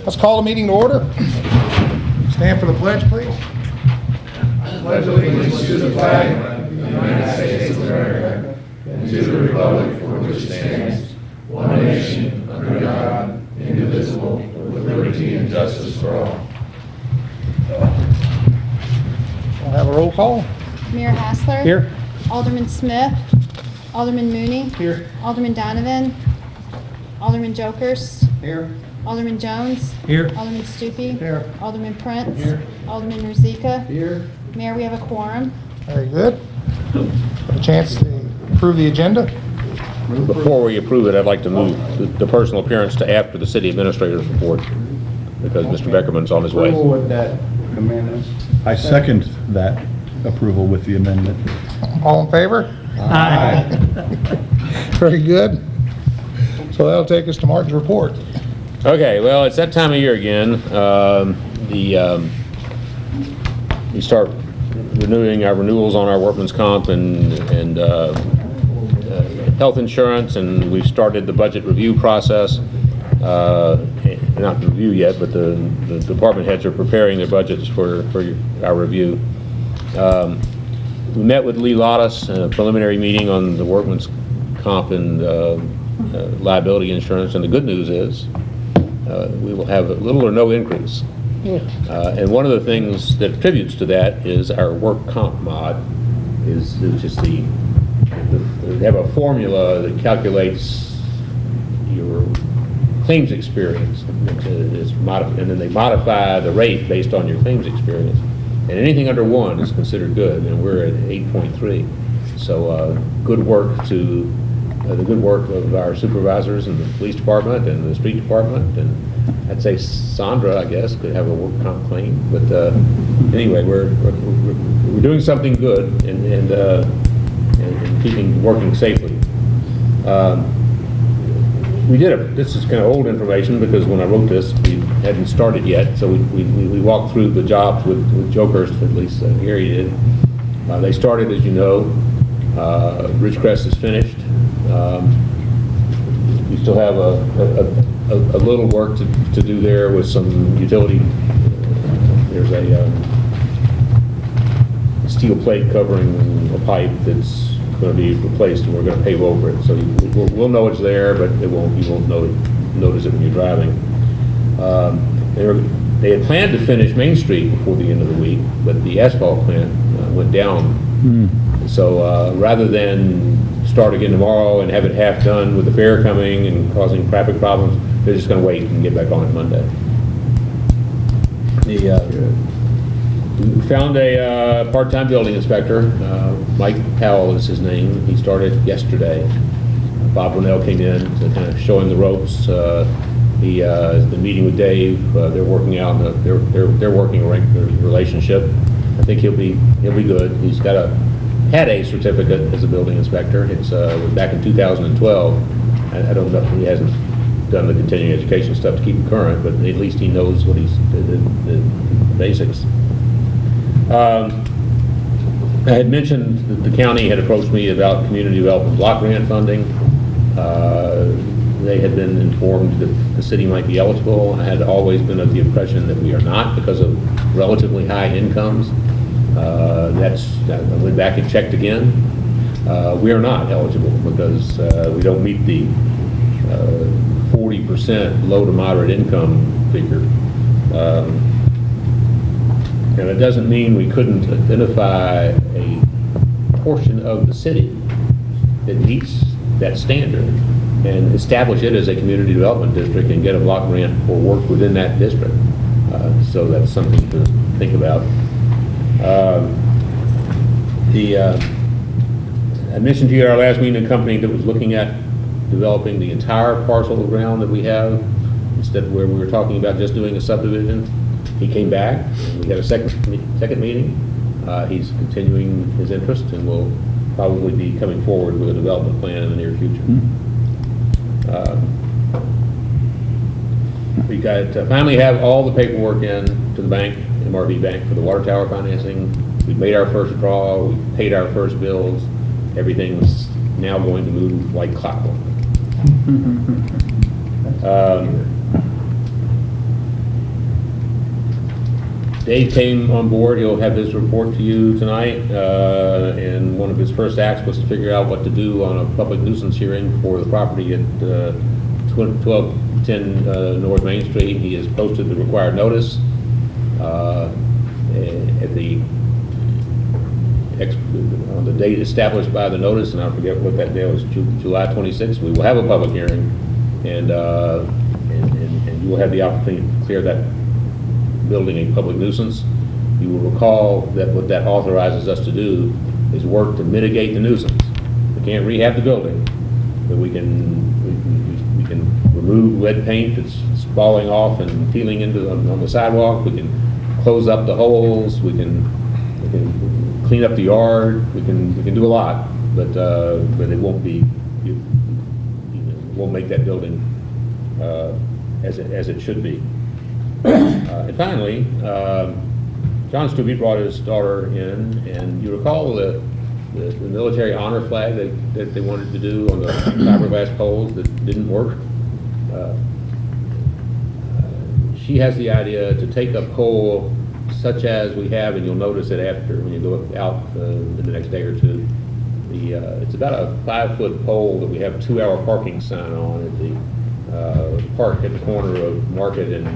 Let's call the meeting to order. Stand for the pledge, please. I pledge allegiance to the flag of the United States of America and to the republic for which it stands, one nation, under God, indivisible, with liberty and justice for all. We'll have a roll call. Mayor Hassler. Here. Alderman Smith. Alderman Mooney. Here. Alderman Donovan. Alderman Jokers. Here. Alderman Jones. Here. Alderman Stupi. Here. Alderman Prince. Here. Alderman Rozika. Here. Mayor, we have a quorum. Very good. A chance to approve the agenda. Before we approve it, I'd like to move the personal appearance to after the city administrator's report, because Mr. Beckerman's on his way. Approval with that amendment. I second that approval with the amendment. All in favor? Aye. Very good. So that'll take us to Martin's report. Okay, well, it's that time of year again. We start renewing our renewals on our workman's comp and health insurance, and we've started the budget review process. Not review yet, but the department heads are preparing their budgets for our review. We met with Lee Lottis in a preliminary meeting on the workman's comp and liability insurance, and the good news is we will have a little or no increase. And one of the things that attributes to that is our work comp mod is just they have a formula that calculates your claims experience, and then they modify the rate based on your claims experience. And anything under 1 is considered good, and we're at 8.3. So good work to the good work of our supervisors in the police department and the street department, and I'd say Sandra, I guess, could have a work comp claim. But anyway, we're doing something good and working safely. This is kind of old information because when I wrote this, we hadn't started yet, so we walked through the jobs with Jokers, at least Gary did. They started, as you know. Ridgecrest is finished. We still have a little work to do there with some utility. There's a steel plate covering a pipe that's going to be replaced, and we're going to pave over it. So we'll know it's there, but you won't notice it when you're driving. They had planned to finish Main Street before the end of the week, but the asphalt plant went down. So rather than start again tomorrow and have it half done with the fair coming and causing traffic problems, they're just going to wait and get back on it Monday. We found a part-time building inspector. Mike Powell is his name. He started yesterday. Bob Winnell came in to kind of show him the ropes. He has been meeting with Dave. They're working out their working relationship. I think he'll be good. He's had a certificate as a building inspector. It's back in 2012. I don't know if he hasn't done the continuing education stuff to keep him current, but at least he knows what the basics. I had mentioned that the county had approached me about community development block grant funding. They had been informed that the city might be eligible. I had always been of the impression that we are not because of relatively high incomes. I went back and checked again. We are not eligible because we don't meet the 40% low to moderate income figure. And it doesn't mean we couldn't identify a portion of the city that meets that standard and establish it as a community development district and get a block grant for work within that district. So that's something to think about. I mentioned to you at our last meeting a company that was looking at developing the entire parcel of ground that we have instead of where we were talking about just doing a subdivision. He came back. We had a second meeting. He's continuing his interest and will probably be coming forward with a development plan in the near future. We got finally have all the paperwork in to the bank, MRV Bank, for the water tower financing. We made our first draw. We paid our first bills. Everything's now going to move like clockwork. Dave came on board. He'll have his report to you tonight, and one of his first acts was to figure out what to do on a public nuisance hearing for the property at 1210 North Main Street. He has posted the required notice on the date established by the notice, and I forget what that day was, July 26th. We will have a public hearing, and you will have the opportunity to clear that building a public nuisance. You will recall that what that authorizes us to do is work to mitigate the nuisance. We can't rehab the building, but we can remove lead paint that's falling off and peeling on the sidewalk. We can close up the holes. We can clean up the yard. We can do a lot, but it won't make that building as it should be. And finally, John Stubbe brought his daughter in, and you recall the military honor flag that they wanted to do on the fiberglass poles that didn't work. She has the idea to take a pole such as we have, and you'll notice it after when you go out in the next day or two. It's about a 5-foot pole that we have a 2-hour parking sign on at the park at the corner of Market and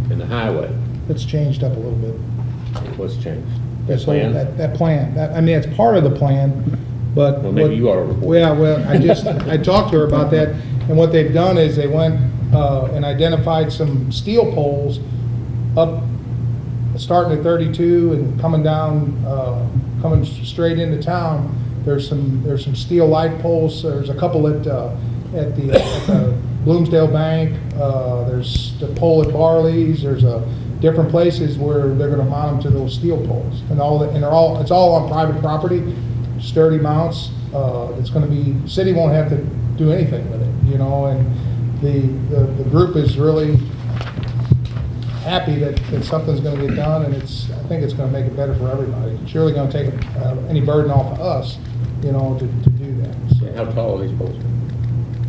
the highway. It's changed up a little bit. What's changed? That plan, I mean, it's part of the plan, but. Well, maybe you ought to report. Yeah, well, I talked to her about that, and what they've done is they went and identified some steel poles up, starting at 32 and coming down, coming straight into town. There's some steel light poles. There's a couple at the Bloomsdale Bank. There's the pole at Barley's. There's different places where they're going to mount them to those steel poles, and it's all on private property, sturdy mounts. It's going to be, city won't have to do anything with it, you know. And the group is really happy that something's going to get done, and I think it's going to make it better for everybody. It's really going to take any burden off of us, you know, to do that. So. How tall are these poles?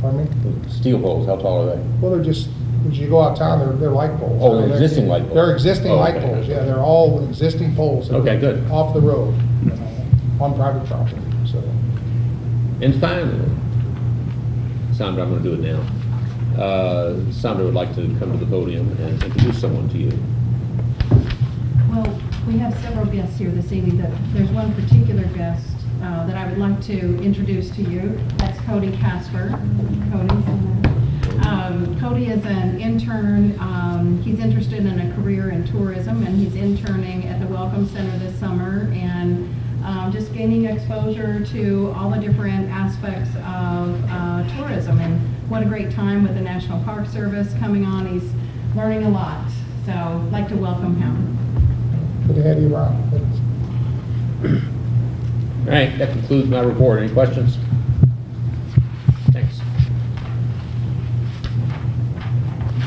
Pardon me? Steel poles, how tall are they? Well, they're just, as you go out of town, they're light poles. Oh, they're existing light poles? They're existing light okay. poles, yeah. They're all existing poles. Okay, good. Off the road, you know, on private property, so. And finally, Sandra, I'm going to do it now. Sandra would like to come to the podium and introduce someone to you. Well, we have several guests here this evening. There's one particular guest that I would like to introduce to you. That's Cody Casper. Cody is an intern. He's interested in a career in tourism, and he's interning at the Welcome Center this summer, and just gaining exposure to all the different aspects of tourism. And what a great time with the National Park Service coming on. He's learning a lot. So I'd like to welcome him. Good to have you around. All right, that concludes my report. Any questions? Thanks.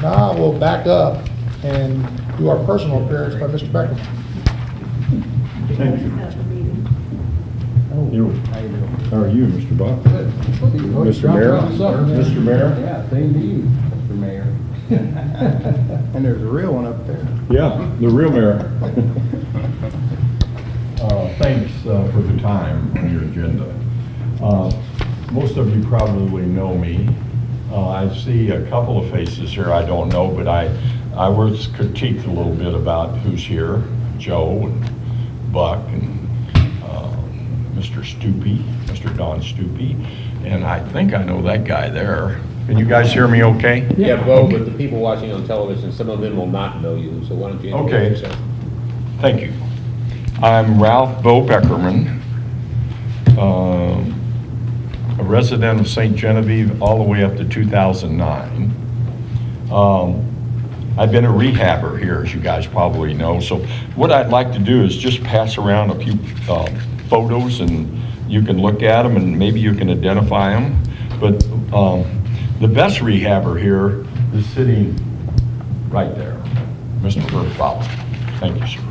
Now we'll back up and do our personal appearance by Mr. Becker. Thank you. How are you, Mr. Buck? Mr. Mayor? Mr. Mayor? Yeah, same to you, Mr. Mayor. And there's a real one up there. Yeah, the real mayor. Thanks for the time on your agenda. Most of you probably know me. I see a couple of faces here I don't know, but I was critiqued a little bit about who's here, Joe and Buck and Mr. Stubbe, Mr. Don Stubbe, and I think I know that guy there. Can you guys hear me okay? Yeah, Bo, but the people watching on television, some of them will not know you, so why don't you introduce yourself? Thank you. I'm Ralph Bo Beckerman, a resident of St. Genevieve all the way up to 2009. I've been a rehabber here, as you guys probably know, so what I'd like to do is just pass around a few photos, and you can look at them and maybe you can identify them. But the best rehabber here is sitting right there, Mr. Bert Fowler. Thank you, sir.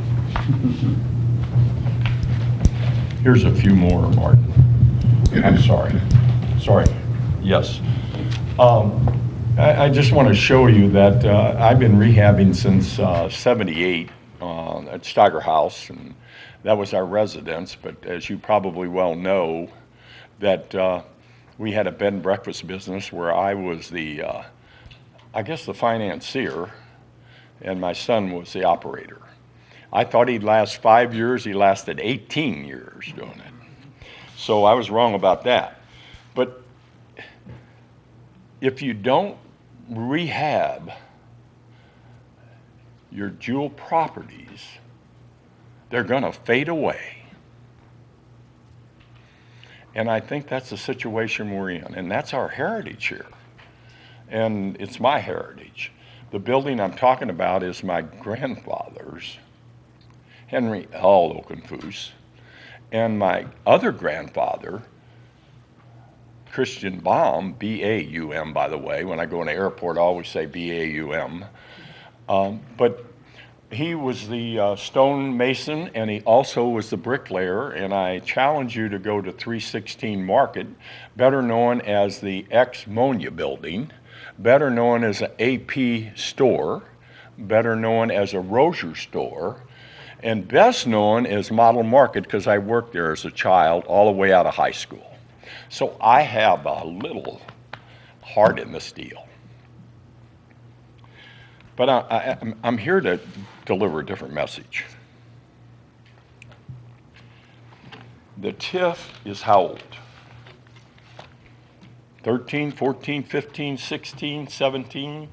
Here's a few more, Martin. I'm sorry. Yes. I just want to show you that I've been rehabbing since '78, at Steiger House, and that was our residence. But as you probably well know, that we had a bed and breakfast business where I was the, I guess, the financier, and my son was the operator. I thought he'd last 5 years. He lasted 18 years doing it. So I was wrong about that. But if you don't rehab your jewel properties, they're going to fade away. And I think that's the situation we're in. And that's our heritage here. And it's my heritage. The building I'm talking about is my grandfather's, Henry L. Okenfuss, and my other grandfather, Christian Baum, B-A-U-M, by the way. When I go in the airport, I always say B-A-U-M. But he was the stone mason, and he also was the bricklayer, and I challenge you to go to 316 Market, better known as the ex-Monia building, better known as an AP store, better known as a Rozier store, and best known as Model Market, because I worked there as a child all the way out of high school. So I have a little heart in this deal. But I'm here to deliver a different message. The TIF is how old? 13, 14, 15, 16, 17,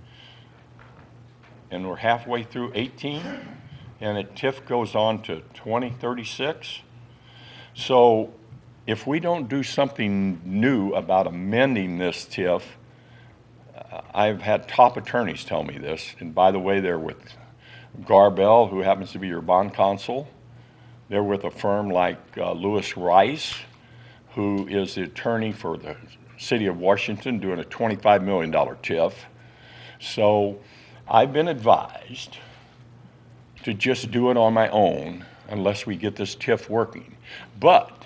and we're halfway through 18, and the TIF goes on to 2036. So if we don't do something new about amending this TIF, I've had top attorneys tell me this, and by the way, they're with Garbell, who happens to be your bond counsel. They're with a firm like Lewis Rice, who is the attorney for the city of Washington, doing a $25 million TIF. So I've been advised to just do it on my own unless we get this TIF working. But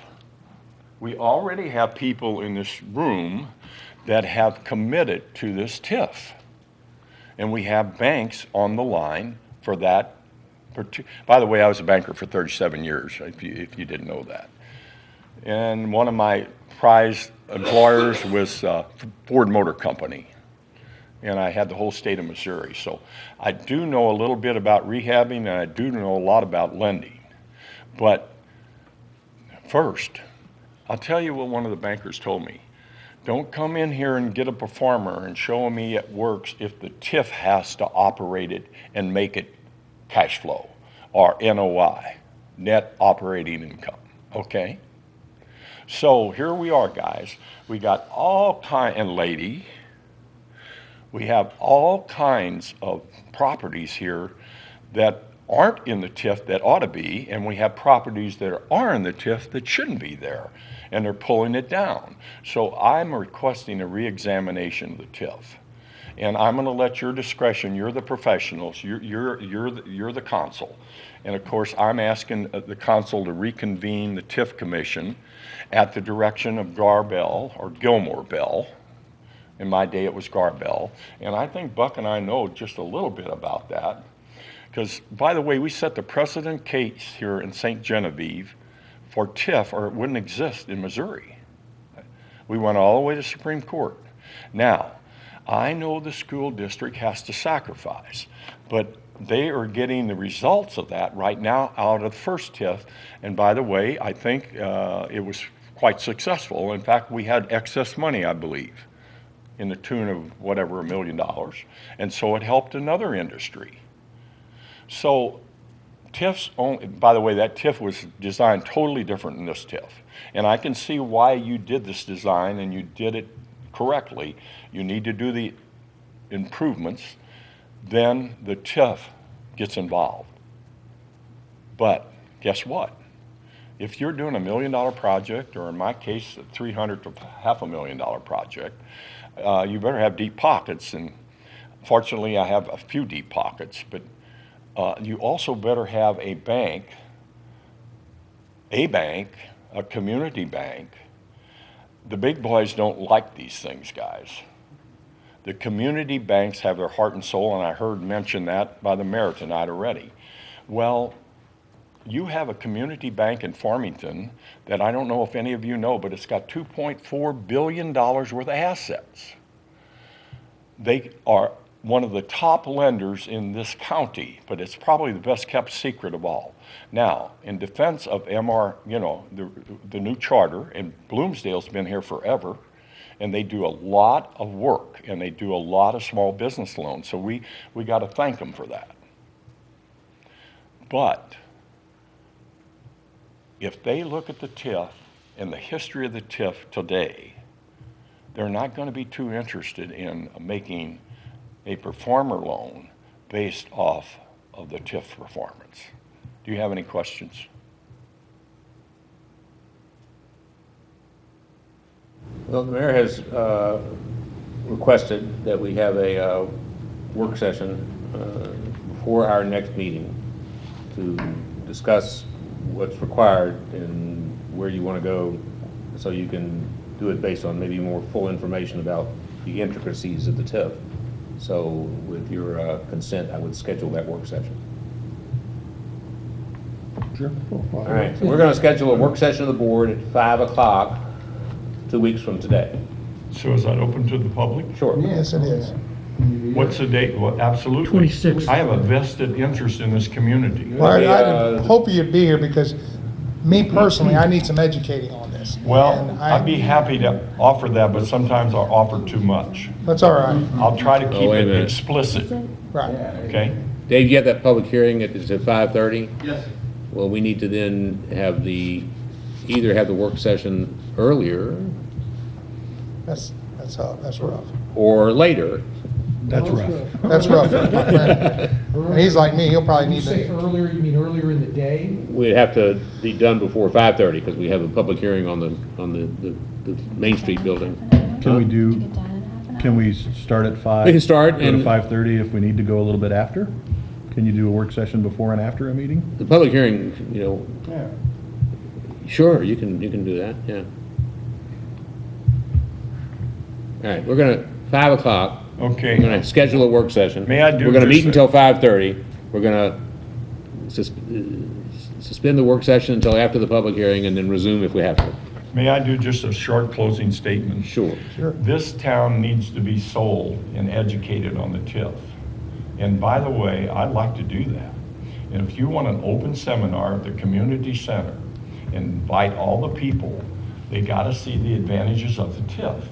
we already have people in this room that have committed to this TIF. And we have banks on the line for that. By the way, I was a banker for 37 years, if you didn't know that. And one of my prized employers was Ford Motor Company. And I had the whole state of Missouri. So I do know a little bit about rehabbing, and I do know a lot about lending. But first, I'll tell you what one of the bankers told me. Don't come in here and get a performer and show me it works if the TIF has to operate it and make it cash flow, or NOI, net operating income, okay? So here we are, guys. We got all kinds, and lady, we have all kinds of properties here that aren't in the TIF that ought to be, and we have properties that are in the TIF that shouldn't be there, and they're pulling it down. So I'm requesting a reexamination of the TIF, and I'm going to let your discretion. You're the professionals. You're the counsel, and of course I'm asking the council to reconvene the TIF commission at the direction of Garbell or Gilmore Bell. In my day, it was Garbell, and I think Buck and I know just a little bit about that. Because, by the way, we set the precedent case here in St. Genevieve for TIF, or it wouldn't exist in Missouri. We went all the way to Supreme Court. Now, I know the school district has to sacrifice, but they are getting the results of that right now out of the first TIF. And by the way, I think it was quite successful. In fact, we had excess money, I believe, in the tune of whatever, $1 million. And so it helped another industry. So TIFs only, by the way, that TIF was designed totally different than this TIF. And I can see why you did this design, and you did it correctly. You need to do the improvements, then the TIF gets involved. But guess what? If you're doing $1 million project, or in my case, a $300,000 to $500,000 project, you better have deep pockets. And fortunately, I have a few deep pockets, but you also better have a bank, a community bank. The big boys don't like these things, guys. The community banks have their heart and soul, and I heard mention that by the mayor tonight already. Well, you have a community bank in Farmington that I don't know if any of you know, but it's got $2.4 billion worth of assets. They are one of the top lenders in this county, but it's probably the best kept secret of all. Now, in defense of MR, the new charter, and Bloomsdale's been here forever, and they do a lot of work, and they do a lot of small business loans, so we got to thank them for that. But if they look at the TIF and the history of the TIF today, they're not going to be too interested in making a performer loan based off of the TIF performance. Do you have any questions? Well, the mayor has requested that we have a work session before our next meeting to discuss what's required and where you want to go, so you can do it based on maybe more full information about the intricacies of the TIF. So with your consent, I would schedule that work session. Sure. All right, so we're going to schedule a work session of the board at 5 o'clock 2 weeks from today. So is that open to the public? Sure. Yes, it is. What's the date? Well, absolutely. 26th. I have a vested interest in this community. Well, I The, hope you'd be here because me personally, I need some educating on this. Well, And I'd be happy to offer that, but sometimes I'll offer too much. That's all right. I'll try to keep wait a it minute. explicit, Right. okay? Dave, you have that public hearing at 5:30? Yes. Well, we need to then have either have the work session earlier That's rough. or later. That's rough. That's rough. And he's like me, he'll probably When you need say to. earlier, you mean earlier in the day? We'd have to be done before 5:30 because we have a public hearing on the Main Street building. Can we do, can we start at 5? We can start Go to and- 5:30 if we need to go a little bit after? Can you do a work session before and after a meeting? The public hearing, Yeah. sure, you can do that, yeah. All right, we're gonna, 5 o'clock, we're Okay, gonna schedule a work session. May I do We're gonna this- meet until 5:30. We're gonna suspend the work session until after the public hearing and then resume if we have to. may I do just a short closing statement? Sure. Sure. This town needs to be sold and educated on the TIF. And by the way, I'd like to do that. And if you want an open seminar at the community center, invite all the people, they gotta see the advantages of the TIF.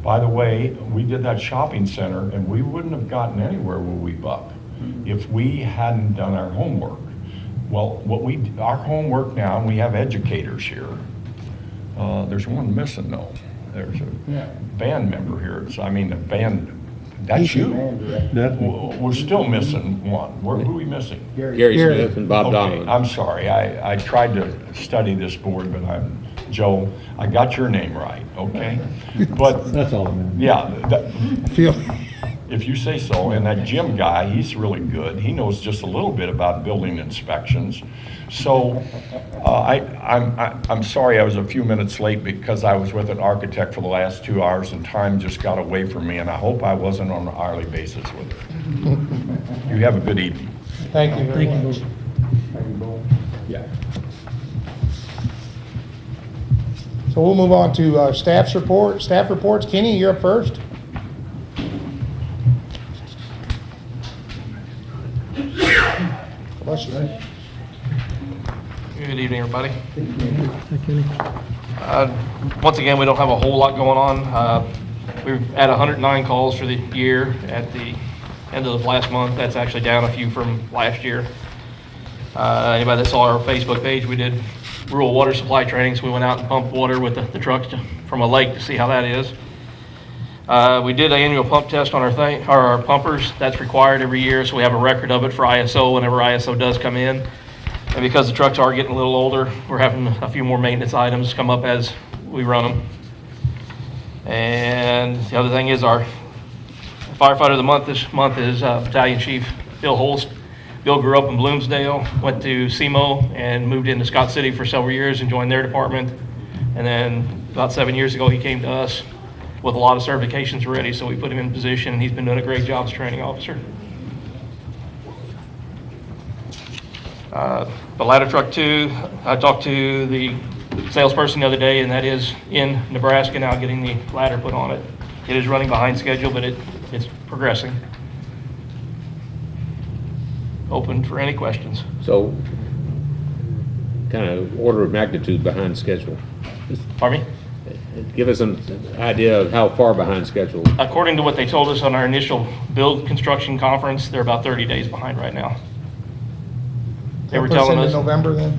By the way, we did that shopping center and we wouldn't have gotten anywhere where we buck if we hadn't done our homework. Well, our homework now, and we have educators here. There's one missing though. There's a band member here. A band, that's you. That's me. We're still missing one. Who are we missing? Gary Smith and Bob Okay, Donovan. I'm sorry. I tried to study this board, but Joe, I got your name right, okay? But, That's all that matters. yeah, Feel, if you say so, and that Jim guy, he's really good. He knows just a little bit about building inspections. So, I'm sorry I was a few minutes late because I was with an architect for the last 2 hours and time just got away from me, and I hope I wasn't on an hourly basis with it. You have a good evening. thank you very much. Yeah. So we'll move on to staff reports. Kenny, you're up first. Bless you. Good evening, everybody. Once again, we don't have a whole lot going on. We're at 109 calls for the year at the end of last month. That's actually down a few from last year. Anybody that saw our Facebook page, we did rural water supply training, so we went out and pumped water with the trucks from a lake to see how that is. We did an annual pump test on our pumpers. That's required every year, so we have a record of it for ISO whenever ISO does come in. And because the trucks are getting a little older, we're having a few more maintenance items come up as we run them. And the other thing is our firefighter of the month this month is Battalion Chief Bill Holst. Bill grew up in Bloomsdale, went to SEMO and moved into Scott City for several years and joined their department. And then about 7 years ago, he came to us with a lot of certifications ready, so we put him in position, and he's been doing a great job as training officer. The ladder truck 2, I talked to the salesperson the other day, and that is in Nebraska now, getting the ladder put on it. It is running behind schedule, but it's progressing. Open for any questions. So, kind of order of magnitude behind schedule. Pardon me? Give us an idea of how far behind schedule. According to what they told us on our initial build construction conference, they're about 30 days behind right now. They were Puts telling into us November then?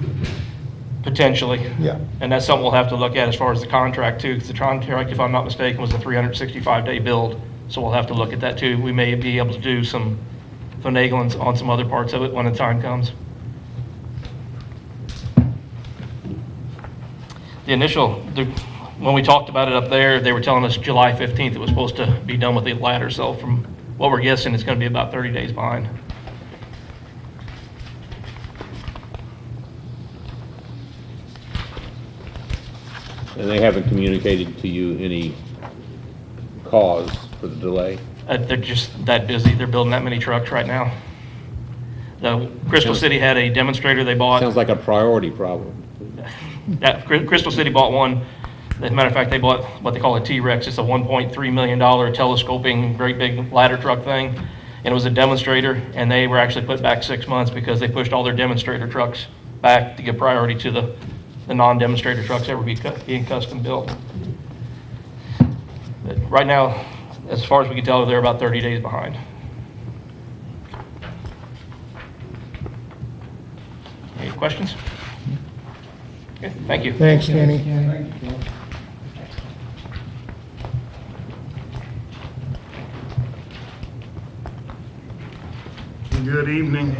potentially. Yeah. And that's something we'll have to look at as far as the contract too, because the contract, if I'm not mistaken, was a 365-day build. So we'll have to look at that too. We may be able to do some finagling on some other parts of it when the time comes. When we talked about it up there, they were telling us July 15th it was supposed to be done with the ladder. So from what we're guessing, it's going to be about 30 days behind. And they haven't communicated to you any cause for the delay? They're just that busy. They're building that many trucks right now. The Crystal City had a demonstrator they bought. Sounds like a priority problem. Yeah, Crystal City bought one. As a matter of fact, they bought what they call a T-Rex. It's a $1.3 million telescoping, great big ladder truck thing. And it was a demonstrator, and they were actually put back 6 months because they pushed all their demonstrator trucks back to give priority to the non-demonstrator trucks ever being custom built. But right now, as far as we can tell, they're about 30 days behind. Any questions? Okay, thank you. Thanks, Kenny. Good evening.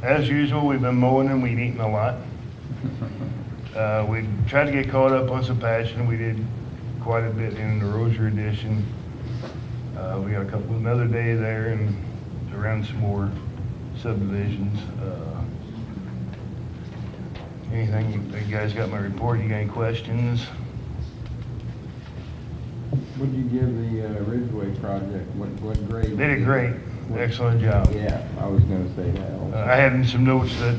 As usual, we've been mowing and weed eating a lot. We tried to get caught up on some patching. We did quite a bit in the Rosier Edition. We got another day there and around some more subdivisions. Anything, you guys got my report? You got any questions? What'd you give the Ridgeway project? What grade? They did great. Excellent job. Yeah, I was gonna say that also. I had some notes that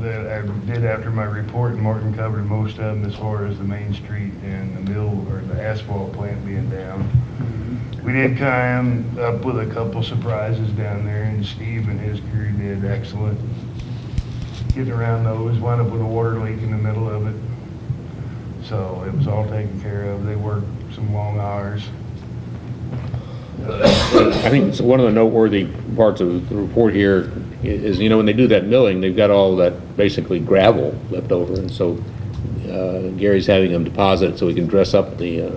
I did after my report, and Martin covered most of them as far as the Main Street and the mill or the asphalt plant being down. We did come up with a couple surprises down there, and Steve and his crew did excellent. Getting around those, wound up with a water leak in the middle of it. So it was all taken care of. They worked some long hours. I think one of the noteworthy parts of the report here is, when they do that milling, they've got all that basically gravel left over, and so Gary's having them deposit it so we can dress up the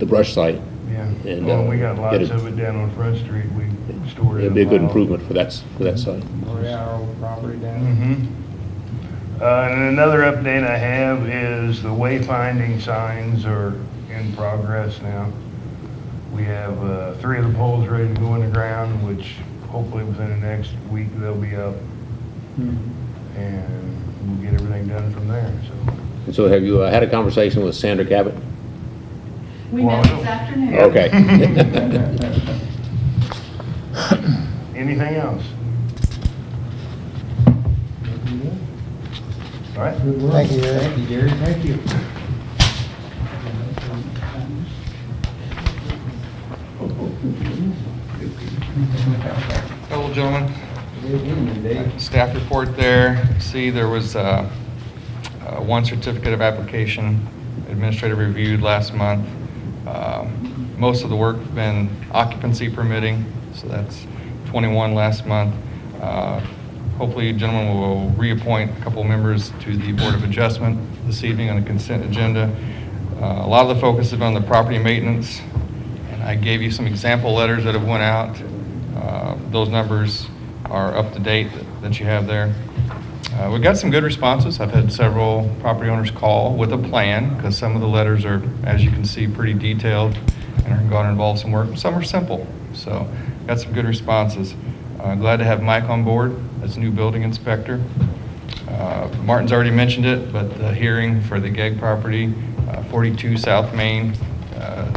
brush site. Yeah, And, well, we got lots get of it down on Front Street. We stored it. It'd be a good improvement for that site. Oh, yeah, our old property down Mm-hmm. And another update I have is the wayfinding signs are in progress now. We have 3 of the poles ready to go in the ground, which hopefully within the next week they'll be up. And we'll get everything done from there, so. And so have you had a conversation with Sandra Cabot? We met this afternoon. Okay. Anything else? All right. Good work. Thank you, Gary. Thank you, Gary. Thank you. Hello, gentlemen. Good evening, Dave. Staff report there. See, there was one certificate of application administrative reviewed last month. Most of the work has been occupancy permitting, so that's 21 last month. Hopefully, gentlemen will reappoint a couple of members to the Board of Adjustment this evening on the consent agenda. A lot of the focus has been on the property maintenance, and I gave you some example letters that have went out. Those numbers are up to date that you have there. We've got some good responses. I've had several property owners call with a plan, because some of the letters are, as you can see, pretty detailed and are going to involve some work. Some are simple, so got some good responses. Glad to have Mike on board as new building inspector. Martin's already mentioned it, but the hearing for the Gegg property, 42 South Main,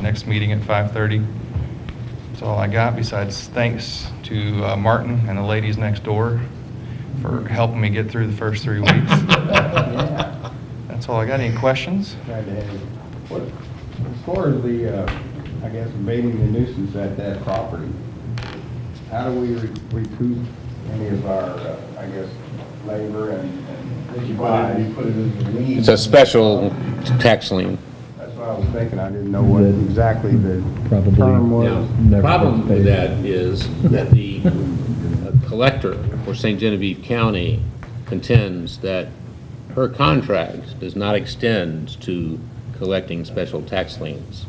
next meeting at 5:30. That's all I got, besides thanks to Martin and the ladies next door for helping me get through the first 3 weeks. Yeah. That's all I got. Any questions? Glad to have you. What, as far as the, I guess, abating the nuisance at that property, how do we recoup any of our, I guess, labor and supplies? You put it in the lien. It's a special tax lien. That's what I was thinking. I didn't know what exactly the Probably, term was. Now, Never the problem gets with paid. that is that the collector for St. Genevieve County contends that her contract does not extend to collecting special tax liens.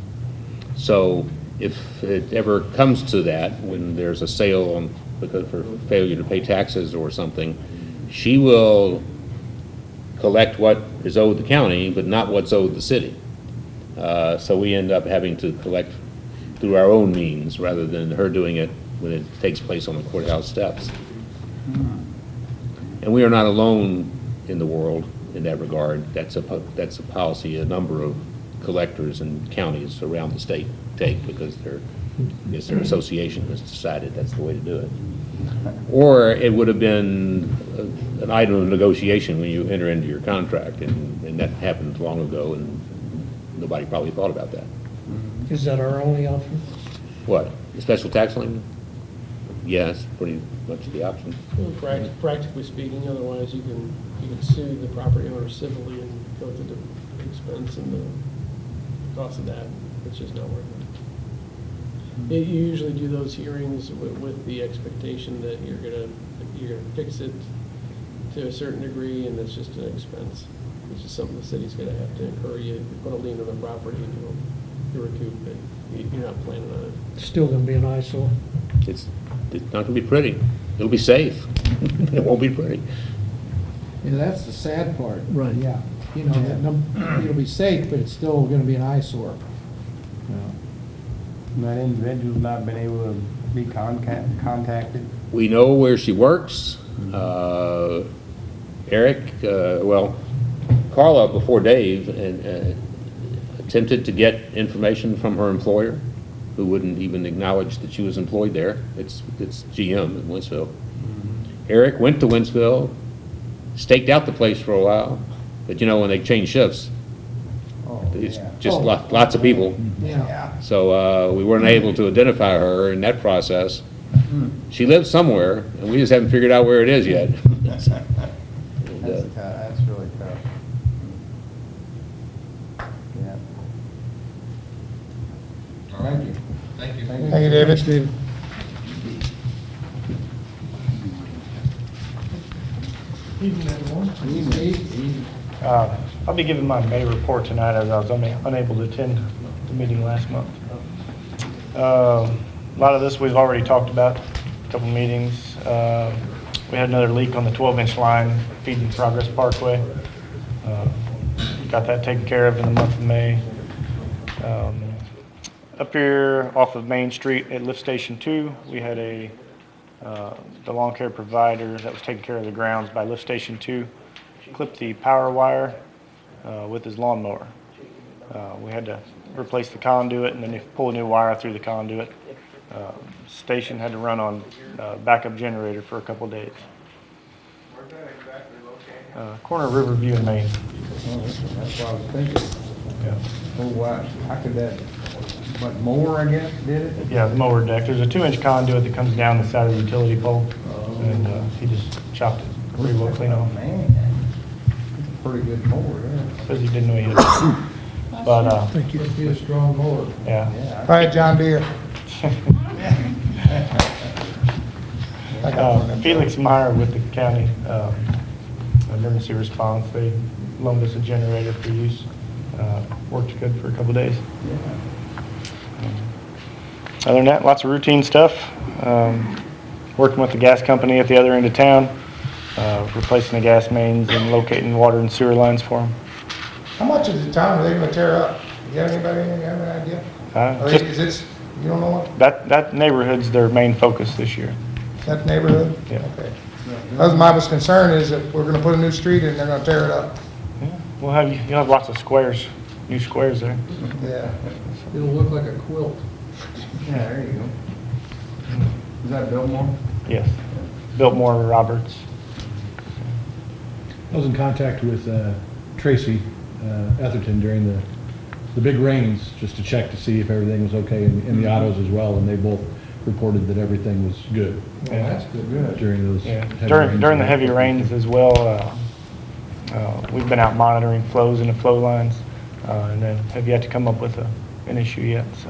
So if it ever comes to that, when there's a sale on, because for failure to pay taxes or something, she will collect what is owed the county, but not what's owed the city. So we end up having to collect through our own means rather than her doing it when it takes place on the courthouse steps. And we are not alone in the world in that regard. That's a policy a number of collectors and counties around the state take, because their association has decided that's the way to do it. Or it would have been an item of negotiation when you enter into your contract, and that happened long ago, and nobody probably thought about that. Is that our only option? What, the special tax lien? Yes, pretty much the option. Well, practically speaking, otherwise you can sue the property owner civilly and go through the expense and the cost of that. It's just not worth it. You usually do those hearings with the expectation that you're gonna fix it to a certain degree, and it's just an expense. It's just something the city's gonna have to incur. You put a lien on the property and you'll recoup it. You're not planning on it. It's still gonna be an eyesore. It's not gonna be pretty. It'll be safe. It won't be pretty. And that's the sad part. Right. Yeah. You know, it'll be safe, but it's still gonna be an eyesore. And that individual's not been able to be contacted? We know where she works. Eric, well, Carla, before Dave, attempted to get information from her employer, who wouldn't even acknowledge that she was employed there. It's GM in Wentzville. Eric went to Wentzville, staked out the place for a while, but you know, when they change shifts, it's just lots of people. Yeah. So we weren't able to identify her in that process. She lives somewhere, and we just haven't figured out where it is yet. That's really tough. Yeah. Thank you. Thank you. Thank you, David. Thanks, David. Evening, everyone. I'll be giving my May report tonight, as I was unable to attend the meeting last month. A lot of this we've already talked about, a couple meetings. We had another leak on the 12-inch line feeding Progress Parkway. Got that taken care of in the month of May. Up here off of Main Street at Lift Station 2, we had the lawn care provider that was taking care of the grounds by Lift Station 2 clipped the power wire with his lawnmower. We had to replace the conduit and then pull a new wire through the conduit. Station had to run on backup generator for a couple days. Where's that exactly located? Corner of Riverview and Main. That's what I was thinking. Yeah. Oh, wow. How could that, what, mower, I guess, did it? Yeah, the mower deck. There's a 2-inch conduit that comes down the side of the utility pole, and he just chopped it pretty well clean off. Man, that's a pretty good mower there. Because he didn't know he had it. But, Thank you. Must be a strong mower. yeah. All right, John Deere. I got one of them. Felix Meyer with the county emergency response, they loaned us a generator for use. Worked good for a couple days. Other than that, lots of routine stuff. Working with the gas company at the other end of town, replacing the gas mains and locating water and sewer lines for them. How much of the town are they gonna tear up? You have anybody, you have an idea? Is it, you don't know what, That neighborhood's their main focus this year. that neighborhood? Yeah. Okay. That was my concern, is that we're gonna put a new street in, they're gonna tear it up. You'll have lots of squares, new squares there. Yeah. It'll look like a quilt. Yeah, there you go. that Biltmore? Yes. Biltmore Roberts. I was in contact with Tracy Etherton during the big rains, just to check to see if everything was okay in the autos as well, and they both reported that everything was good. Yeah, that's good. During those Yeah. heavy During rains. the heavy rains as well, we've been out monitoring flows in the flow lines, and then have yet to come up with an issue yet, so.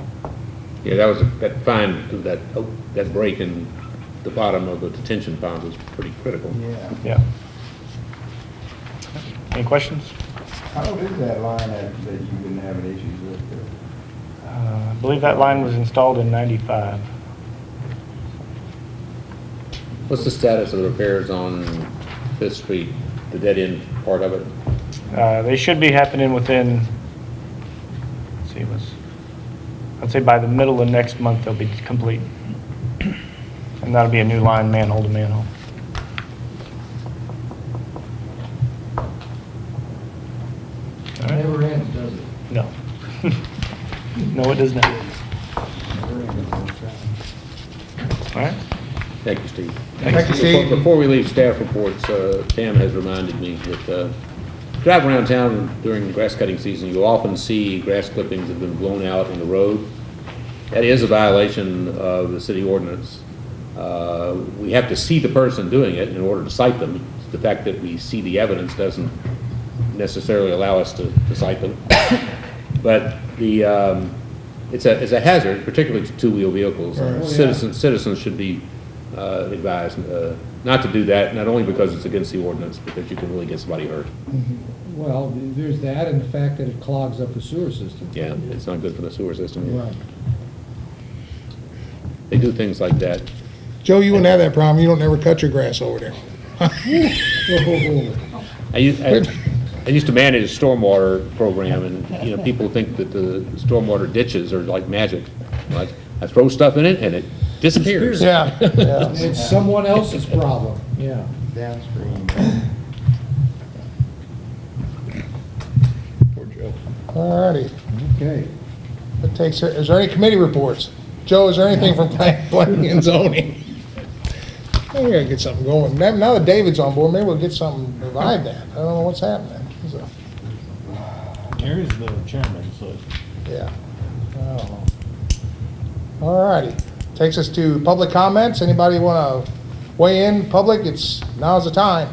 Yeah, that break in the bottom of the detention pond was pretty critical. Yeah. Any questions? How old is that line that you've been having issues with there? I believe that line was installed in '95. What's the status of the repairs on Fifth Street, the dead end part of it? They should be happening within, let's see, I'd say by the middle of next month they'll be complete. And that'll be a new line, manhole to manhole. It never ends, does it? No. No, it does not. All right. Thank you, Steve. Thank you, Steve. Before we leave staff reports, Pam has reminded me that driving around town during grass cutting season, you often see grass clippings that have been blown out in the road. That is a violation of the city ordinance. We have to see the person doing it in order to cite them. The fact that we see the evidence doesn't necessarily allow us to cite them. But it's a hazard, particularly to two-wheel vehicles. Citizens should be advised not to do that, not only because it's against the ordinance, because you can really get somebody hurt. Well, there's that and the fact that it clogs up the sewer system. Yeah, it's not good for the sewer system. Right. They do things like that. Joe, you wouldn't have that problem. You don't ever cut your grass over there. I used to manage a stormwater program, and people think that the stormwater ditches are like magic. Like, I throw stuff in it and it disappears. Yeah. It's someone else's problem, yeah. Downstream. Poor Joe. All righty. Okay. That takes it. Is there any committee reports? Joe, is there anything from planning and zoning? We gotta get something going. Now that David's on board, maybe we'll get something revived that. I don't know what's happening. So, Gary's the chairman, so. yeah. Oh. All righty. Takes us to public comments. Anybody want to weigh in, public? Now's the time.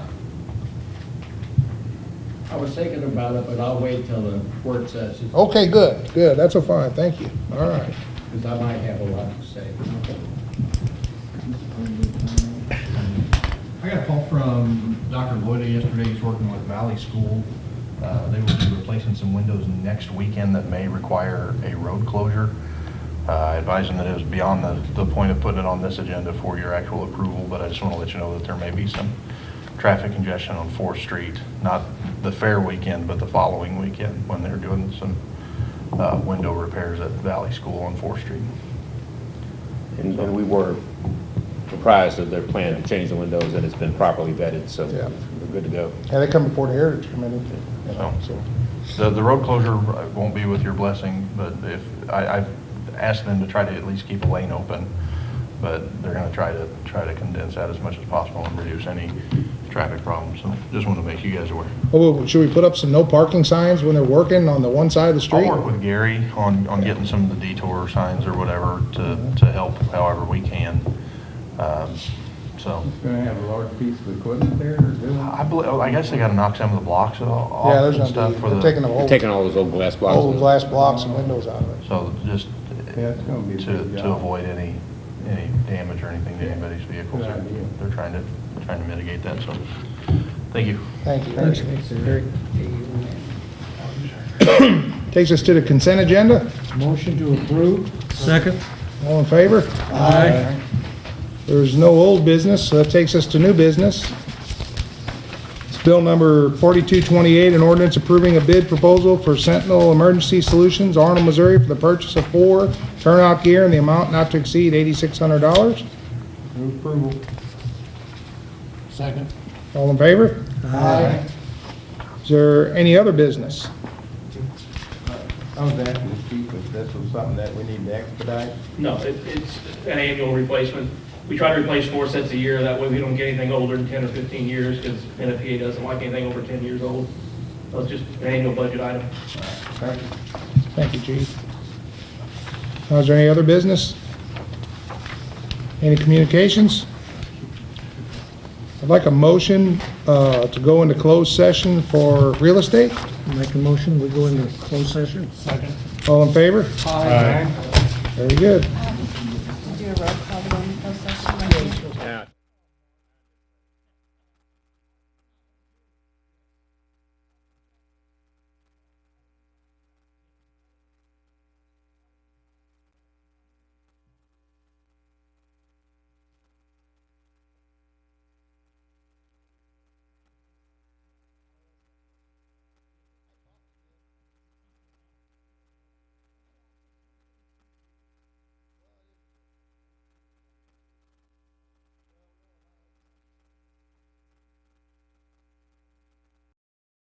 I was thinking about it, but I'll wait till the work session, Okay, good. That's a fine. Thank you. All right. because I might have a lot to say. I got a call from Dr. Lloyd yesterday. He's working with Valley School. They will be replacing some windows next weekend that may require a road closure. I advised him that it was beyond the point of putting it on this agenda for your actual approval, but I just want to let you know that there may be some traffic congestion on 4th Street, not the fair weekend, but the following weekend when they're doing some window repairs at Valley School on 4th Street. And we were apprised of their plan to change the windows, and it's been properly vetted, so Yeah. we're good to go. Yeah, they come before the Heritage Committee. The road closure won't be with your blessing, but if I've asked them to try to at least keep a lane open, but they're going to try to condense that as much as possible and reduce any traffic problems. So just want to make you guys aware. Oh, should we put up some no parking signs when they're working on the one side of the street? I'll work with Gary on getting some of the detour signs or whatever to help however we can. So It's gonna have a large piece of equipment there, or doing? I guess they got to knock some of the blocks off Yeah, there's and gonna stuff be, for they're the. taking all those old glass blocks. old glass blocks and windows out of it. So just Yeah, it's gonna be a big to job. avoid any damage or anything to anybody's vehicles. Good idea. They're trying to mitigate that, so, thank you. Thank you. Thanks, Takes us to the consent agenda. Motion to approve? Second. All in favor? Aye. There's no old business, so that takes us to new business. It's bill number 4228, an ordinance approving a bid proposal for Sentinel Emergency Solutions, Arnold, Missouri, for the purchase of 4 turnout gear in the amount not to exceed $8,600. Move approval. Second. All in favor? Aye. Is there any other business? I was asking the chief if this was something that we need to expedite. No, it's an annual replacement. We try to replace 4 sets a year, that way we don't get anything older than 10 or 15 years, because NFPA doesn't like anything over 10 years old. So it's just an annual budget item. Thank you. Thank you, Chief. Is there any other business? Any communications? I'd like a motion to go into closed session for real estate. Make a motion, we go into closed session? Second. All in favor? Aye. Very good. Do a roll call.